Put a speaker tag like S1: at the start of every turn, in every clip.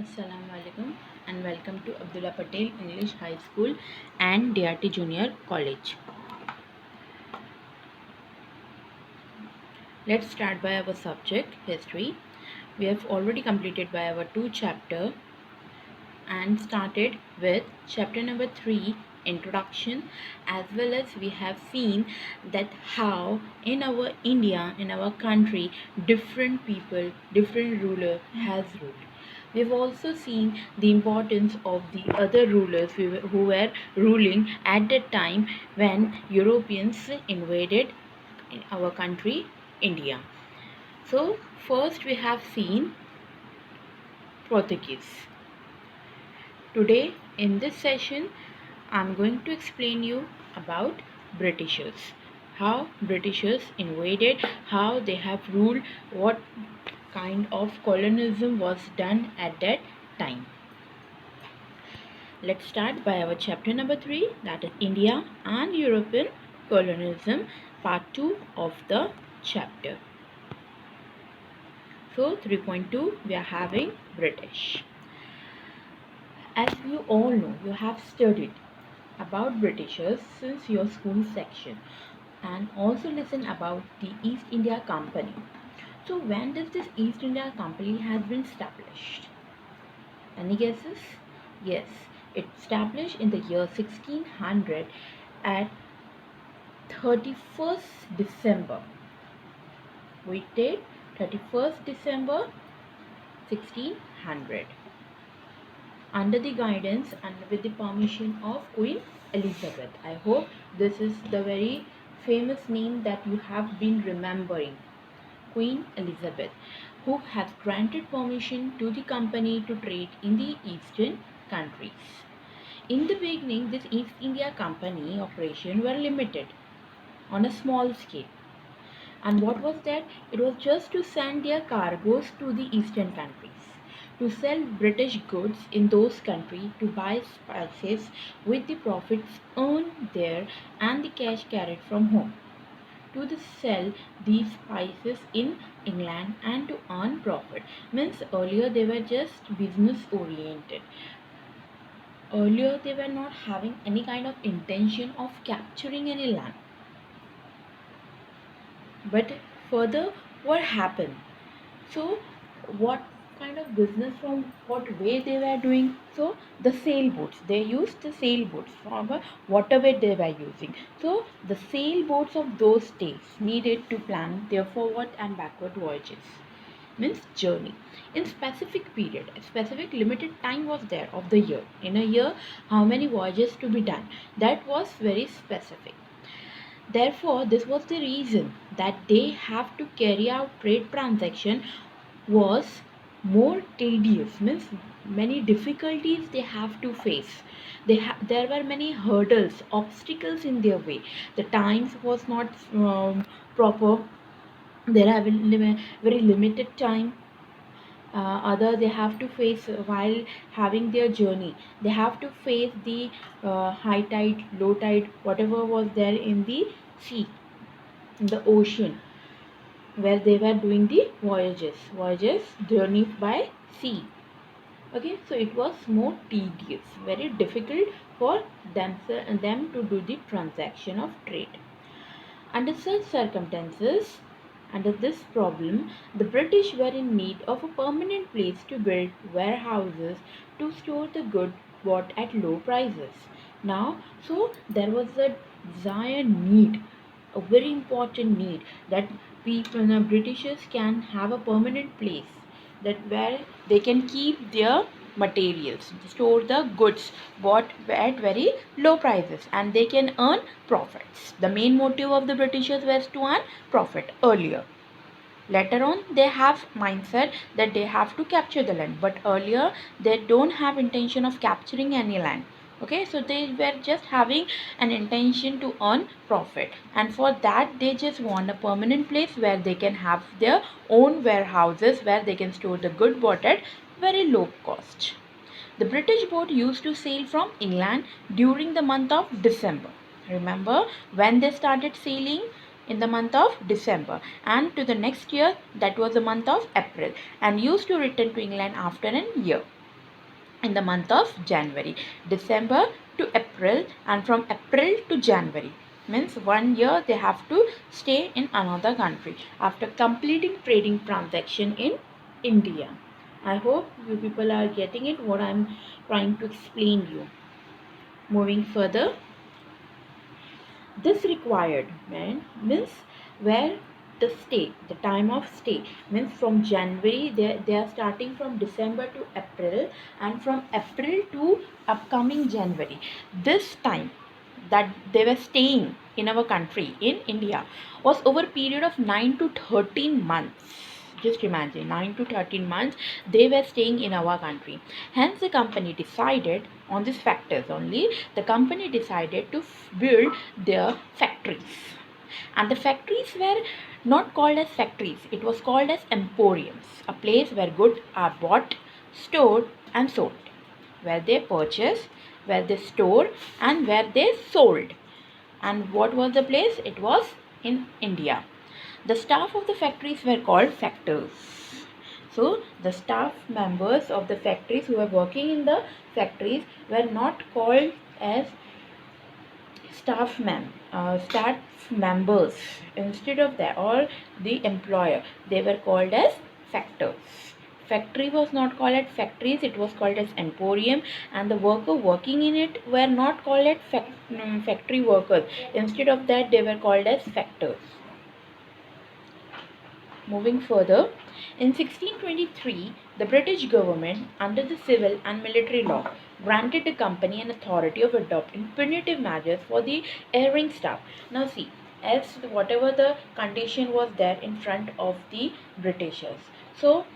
S1: Assalamu alaikum and welcome to Abdullah Patel English High School and DRT Junior College. Let's start by our subject history. We have already completed by our 2 chapter and started with chapter number 3 introduction, as well as we have seen that how in our India, in our country, different people, different ruler has ruled. We've also seen the importance of the other rulers who were ruling at that time when Europeans invaded our country, India. So first we have seen Portuguese. Today in this session I'm going to explain you about Britishers. How Britishers invaded, how they have ruled, what kind of colonialism was done at that time. Let's start by our chapter number 3, that is India and European colonialism, part 2 of the chapter. So 3.2 we are having British. As you all know, you have studied about Britishers since your school section and also listen about the East India Company. So when does this East India Company has been established? Any guesses? Yes, it established in the year 1600 at 31st December. Wait date 31st December 1600, under the guidance and with the permission of Queen Elizabeth. I hope this is the very famous name that you have been remembering. Queen Elizabeth, who has granted permission to the company to trade in the eastern countries. In the beginning, this East India Company operation were limited on a small scale. And what was that? It was just to send their cargoes to the eastern countries, to sell British goods in those countries, to buy spices with the profits earned there and the cash carried from home, to sell these spices in England and to earn profit. Means earlier they were just business oriented. Earlier they were not having any kind of intention of capturing any land. But further, what happened? So, what kind of business, from what way they were doing? So, the sailboats, they used the sailboats from whatever they were using. So, the sailboats of those days needed to plan their forward and backward voyages. Means journey in specific period, a specific limited time was there of the year. In a year, how many voyages to be done? That was very specific. Therefore, this was the reason that they have to carry out trade transaction was more tedious, means many difficulties they have to face. There were many hurdles, obstacles in their way. The times was not proper. There have been very limited time. Other they have to face while having their journey. They have to face the high tide, low tide, whatever was there in the sea, in the ocean, where they were doing the voyages journey by sea. Okay, so it was more tedious, very difficult for them to do the transaction of trade. Under such circumstances, under this problem, the British were in need of a permanent place to build warehouses to store the goods bought at low prices. Now, so there was a dire need, a very important need, that people, Britishers can have a permanent place that where they can keep their materials, store the goods bought at very low prices, and they can earn profits. The main motive of the Britishers was to earn profit earlier. Later on, they have mindset that they have to capture the land, but earlier they don't have intention of capturing any land. Okay, so they were just having an intention to earn profit, and for that they just want a permanent place where they can have their own warehouses where they can store the good bought at very low cost. The British boat used to sail from England during the month of December. Remember when they started sailing? In the month of December, and to the next year, that was the month of April, and used to return to England after a year. in the month of January, December to April, and from April to January. Means 1 year they have to stay in another country after completing trading transaction in India. I hope you people are getting it what I'm trying to explain you. Moving further, this requirement means where the time of stay means from January, they are starting from December to April, and from April to upcoming January. This time that they were staying in our country in India was over a period of 9 to 13 months. Just imagine 9 to 13 months they were staying in our country. Hence, the company decided on these factors only. The company decided to build their factories, and the factories were not called as factories. It was called as emporiums, a place where goods are bought, stored, and sold, where they purchase, where they store, and where they sold. And what was the place? It was in India. The staff of the factories were called factors. So the staff members of the factories who were working in the factories were not called as staff members. Instead of that, or the employer, they were called as factors. Factory was not called as factories, it was called as emporium, and the worker working in it were not called as factory workers. Instead of that, they were called as factors. Moving further, in 1623, the British government, under the civil and military law, granted the company an authority of adopting punitive measures for the erring staff. Now, see, as whatever the condition was there in front of the Britishers, so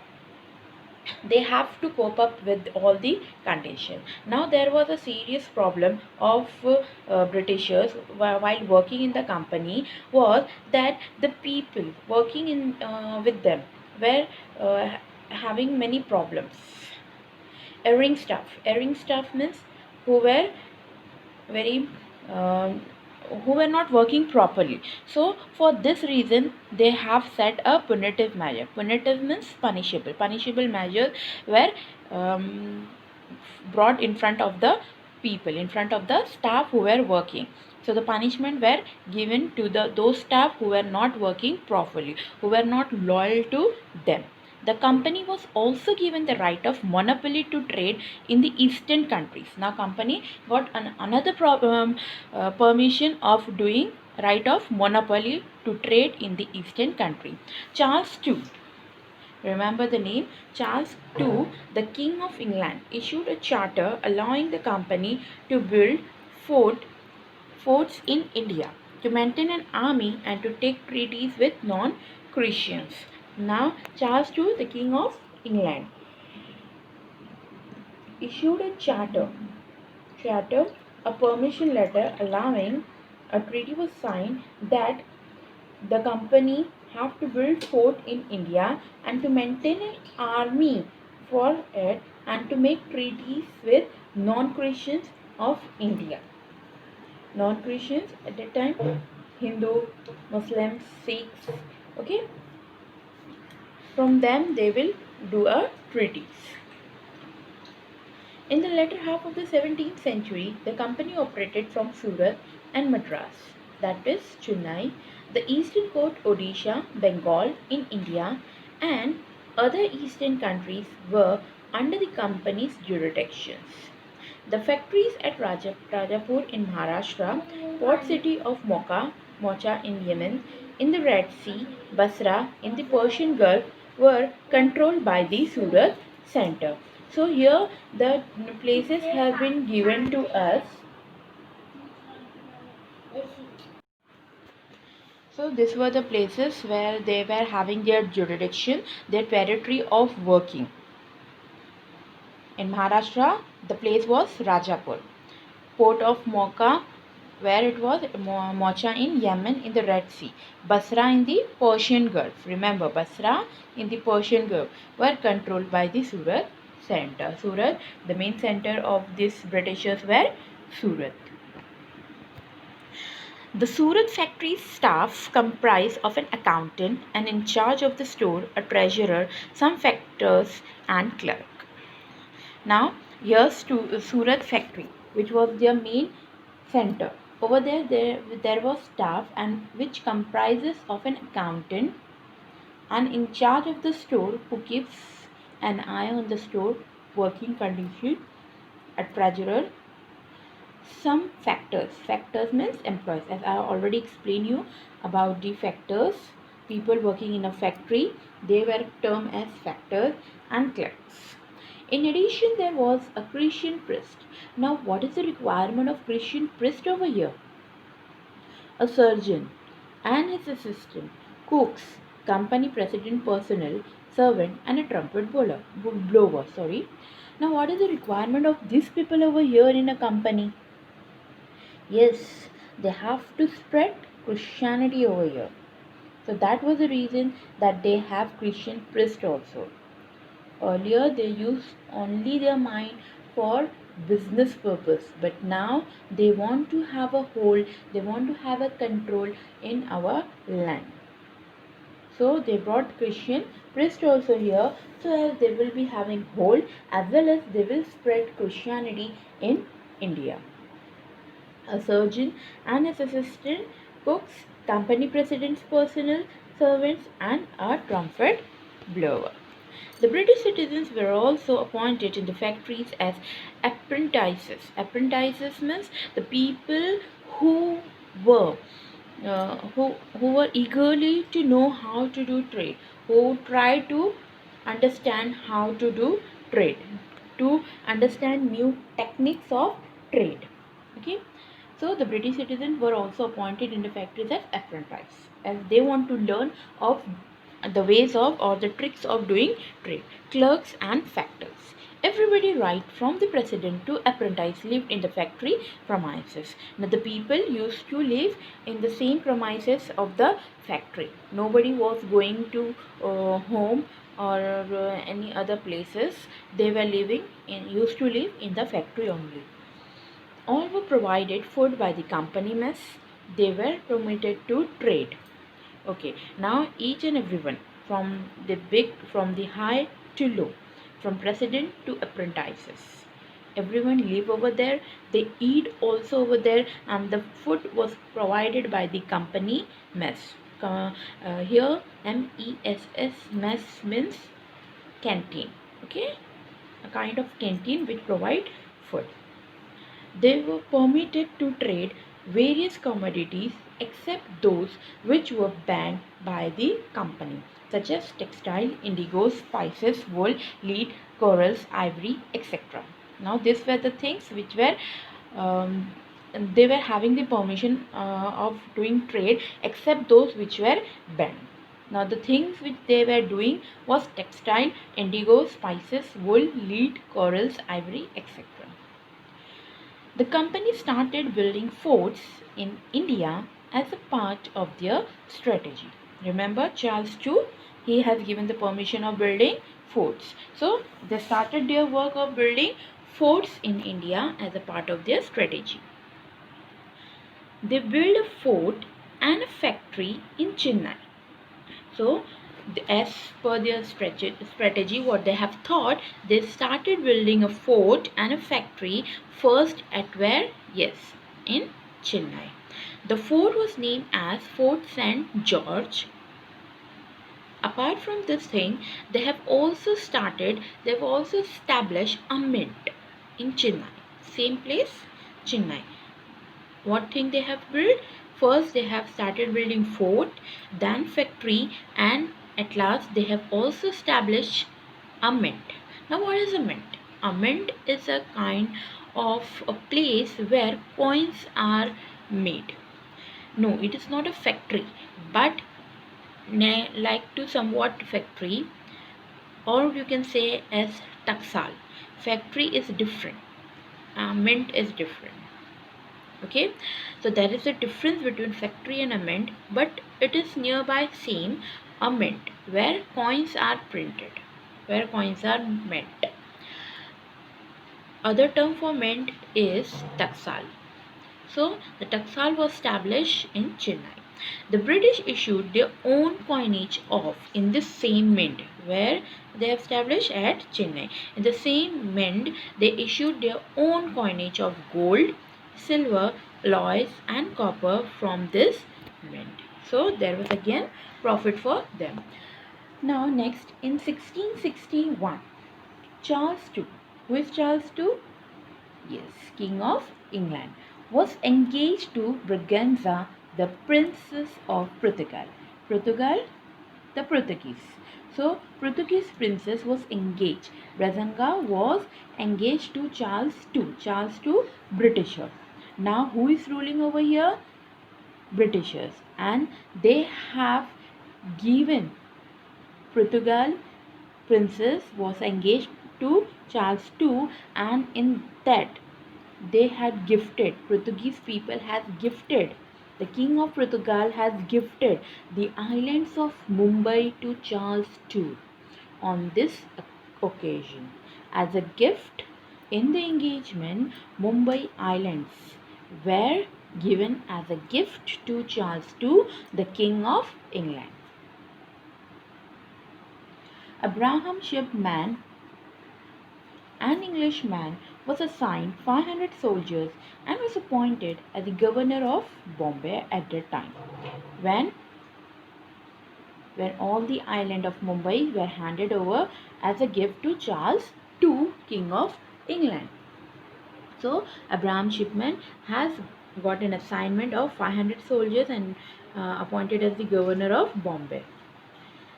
S1: they have to cope up with all the conditions. Now there was a serious problem of Britishers while working in the company was that the people working in with them were having many problems. Erring staff means who were very um, who were not working properly. So for this reason they have set a punitive measure. Punitive means punishable. Punishable measures were um, brought in front of the people, in front of the staff who were working. So the punishment were given to those staff who were not working properly, who were not loyal to them. The company was also given the right of monopoly to trade in the eastern countries. Now company got another permission of doing right of monopoly to trade in the eastern country. Charles II, remember the name, Charles II, the King of England, issued a charter allowing the company to build forts in India, to maintain an army, and to take treaties with non-Christians. Now, Charles II, the King of England, issued a charter, a permission letter allowing a treaty was signed that the company have to build fort in India and to maintain an army for it and to make treaties with non-Christians of India. Non-Christians at that time, Hindu, Muslims, Sikhs, okay? From them they will do a treaties. In the latter half of the 17th century, the company operated from Surat and Madras, that is Chennai, the eastern coast Odisha, Bengal in India, and other eastern countries were under the company's jurisdictions. The factories at Rajapur in Maharashtra, port city of Mocha in Yemen, in the Red Sea, Basra in the Persian Gulf were controlled by the Surat center. So here the places have been given to us. So these were the places where they were having their jurisdiction, their territory of working. In Maharashtra, the place was Rajapur. Port of Mocha, where it was Mocha in Yemen in the Red Sea. Basra in the Persian Gulf. Remember, Basra in the Persian Gulf were controlled by the Surat center. Surat, the main center of these Britishers were Surat. The Surat factory's staff comprised of an accountant and in charge of the store, a treasurer, some factors and clerk. Now, Here's to Surat factory, which was their main center. Over there was staff and which comprises of an accountant and in charge of the store who keeps an eye on the store working condition, a treasurer, some factors means employees, as I already explained you about the factors. People working in a factory, they were termed as factors and clerks. In addition, there was a Christian priest. Now what is the requirement of Christian priest over here? A surgeon and his assistant, cooks, company president personnel, servant, and a trumpet blower. Sorry. Now, what is the requirement of these people over here in a company? Yes, they have to spread Christianity over here. So that was the reason that they have Christian priest also. Earlier they used only their mind for business purpose, but now they want to have a hold, they want to have a control in our land. So they brought Christian priest also here, so as they will be having hold as well as they will spread Christianity in India. A surgeon and his assistant, cooks, company president's personnel, servants, and a trumpet blower. The British citizens were also appointed in the factories as apprentices. Apprentices means the people who were who were eagerly to know how to do trade, who try to understand how to do trade, to understand new techniques of trade. Okay, so the British citizens were also appointed in the factories as apprentices, as they want to learn of the ways of or the tricks of doing trade. Clerks and factors. Everybody right from the president to apprentice lived in the factory premises. Now the people used to live in the same premises of the factory. Nobody was going to home or any other places. They were living in used to live in the factory only. All were provided food by the company mess. They were permitted to trade. Okay, now each and everyone from the high to low, from president to apprentices, everyone live over there. They eat also over there, and the food was provided by the company mess. Here, MESS mess means canteen. Okay, a kind of canteen which provide food. They were permitted to trade various commodities except those which were banned by the company, such as textile, indigo, spices, wool, lead, corals, ivory, etc. Now, these were the things which were they were having the permission of doing trade except those which were banned. Now, the things which they were doing was textile, indigo, spices, wool, lead, corals, ivory, etc. The company started building forts in India as a part of their strategy. Remember Charles II, he has given the permission of building forts. So they started their work of building forts in India as a part of their strategy. They built a fort and a factory in Chennai. So as per their strategy, what they have thought, they started building a fort and a factory first at where? Yes, in Chennai. The fort was named as Fort St. George. Apart from this thing, they've also established a mint in Chennai. Same place, Chennai. What thing they have built? First they have started building fort, then factory, and at last they have also established a mint. Now what is a mint? A mint is a kind of a place where coins are made. No, it is not a factory, but like to somewhat factory, or you can say as taksal. Factory is different, mint is different. Okay, so there is a difference between factory and a mint, but it is nearby same, a mint where coins are printed, where coins are mint. Other term for mint is taksal. So the taksal was established in Chennai. The British issued their own coinage of in this same mint, where they established at Chennai. In the same mint, they issued their own coinage of gold, silver, alloys, and copper from this mint. So there was again profit for them. Now next, in 1661, Charles II, who is Charles II? Yes, King of England, was engaged to Braganza, the Princess of Portugal. Portugal, the Portuguese. So, Portuguese princess was engaged. Braganza was engaged to Charles II. Charles II, Britisher. Now, who is ruling over here? Britishers. And they have given Portugal princess was engaged to Charles II, and in that they had gifted, Portuguese people has gifted, the king of Portugal has gifted the islands of Mumbai to Charles II on this occasion. As a gift in the engagement, Mumbai Islands were given as a gift to Charles II, the king of England. Abraham Shipman, an Englishman, was assigned 500 soldiers and was appointed as the governor of Bombay at that time, when all the island of Mumbai were handed over as a gift to Charles II, King of England. So Abraham Shipman has got an assignment of 500 soldiers and appointed as the governor of Bombay.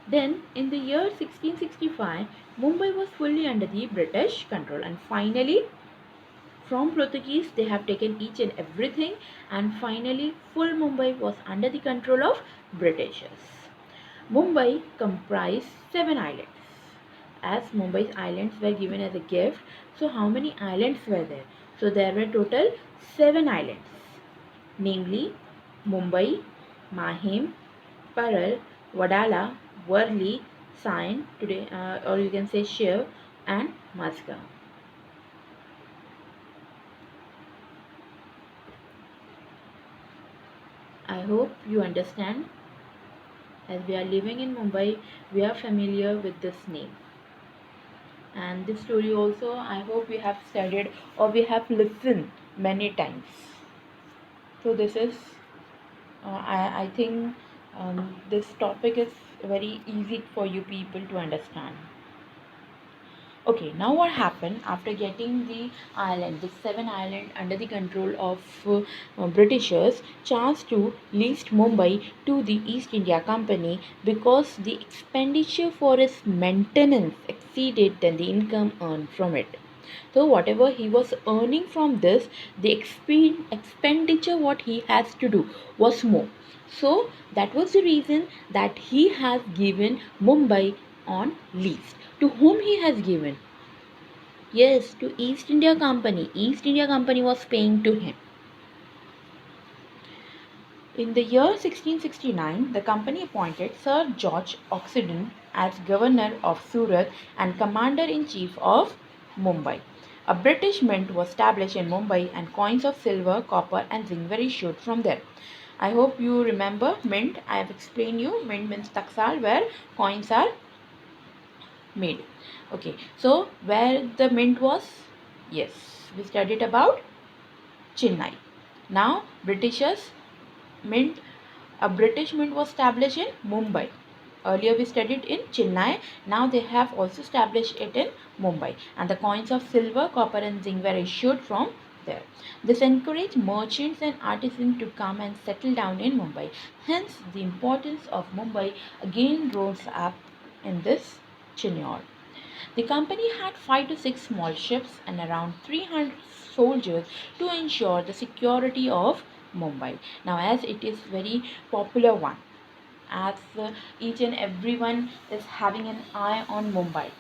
S1: Then, in the year 1665, Mumbai was fully under the British control, and finally, from Portuguese, they have taken each and everything, and finally, full Mumbai was under the control of Britishers. Mumbai comprised 7 islands. As Mumbai's islands were given as a gift, so how many islands were there? So there were total 7 islands, namely Mumbai, Mahim, Paral, Wadala, Worli, Sion, today, or you can say Shiv, and Mazga. I hope you understand. As we are living in Mumbai, we are familiar with this name. And this story also, I hope we have studied or we have listened many times. So this is, I think this topic is very easy for you people to understand. Okay, now what happened after getting the island, the 7 island under the control of Britishers? Charles II leased Mumbai to the East India Company because the expenditure for its maintenance exceeded than the income earned from it. So whatever he was earning from this, the expenditure what he has to do was more. So that was the reason that he has given Mumbai on lease. To whom he has given? Yes, to East India Company. East India Company was paying to him. In the year 1669, the company appointed Sir George Oxenden as governor of Surat and commander-in-chief of Mumbai. A British mint was established in Mumbai and coins of silver, copper and zinc were issued from there. I hope you remember mint. I have explained you. Mint means taksal, where coins are made. Okay, so where the mint was? Yes, we studied about Chennai. Now Britishers mint, a British mint was established in Mumbai. Earlier we studied in Chennai. Now they have also established it in Mumbai, and the coins of silver, copper and zinc were issued from there. This encouraged merchants and artisans to come and settle down in Mumbai. Hence the importance of Mumbai again rose up in this tenure. The company had 5 to 6 small ships and around 300 soldiers to ensure the security of Mumbai. Now, as it is very popular one, as each and everyone is having an eye on Mumbai,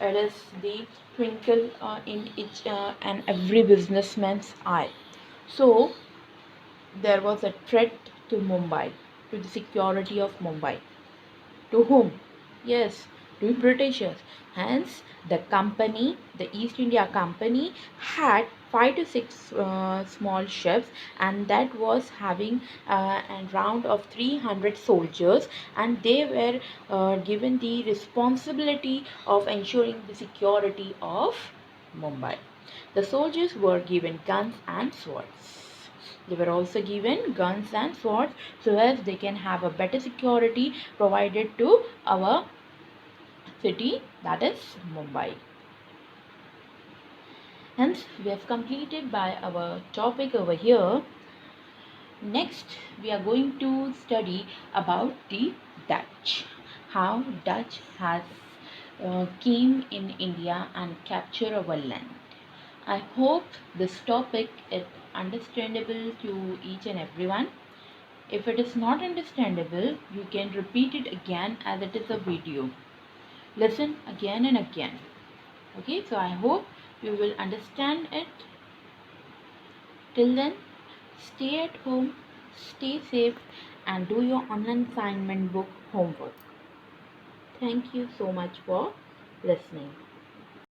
S1: it is the twinkle in each and every businessman's eye. So, there was a threat to Mumbai, to the security of Mumbai. To whom? Yes, to Britishers. Hence, the company, the East India Company, had 5 to 6 small ships, and that was having a round of 300 soldiers, and they were given the responsibility of ensuring the security of Mumbai. The soldiers were given guns and swords. They were also given guns and swords so as they can have a better security provided to our city, that is Mumbai. Hence, we have completed by our topic over here. Next, we are going to study about the Dutch. How Dutch has came in India and capture our land. I hope this topic is understandable to each and everyone. If it is not understandable, you can repeat it again as it is a video. Listen again and again. Okay, so I hope you will understand it. Till then, stay at home, stay safe, and do your online assignment book homework. Thank you so much for listening.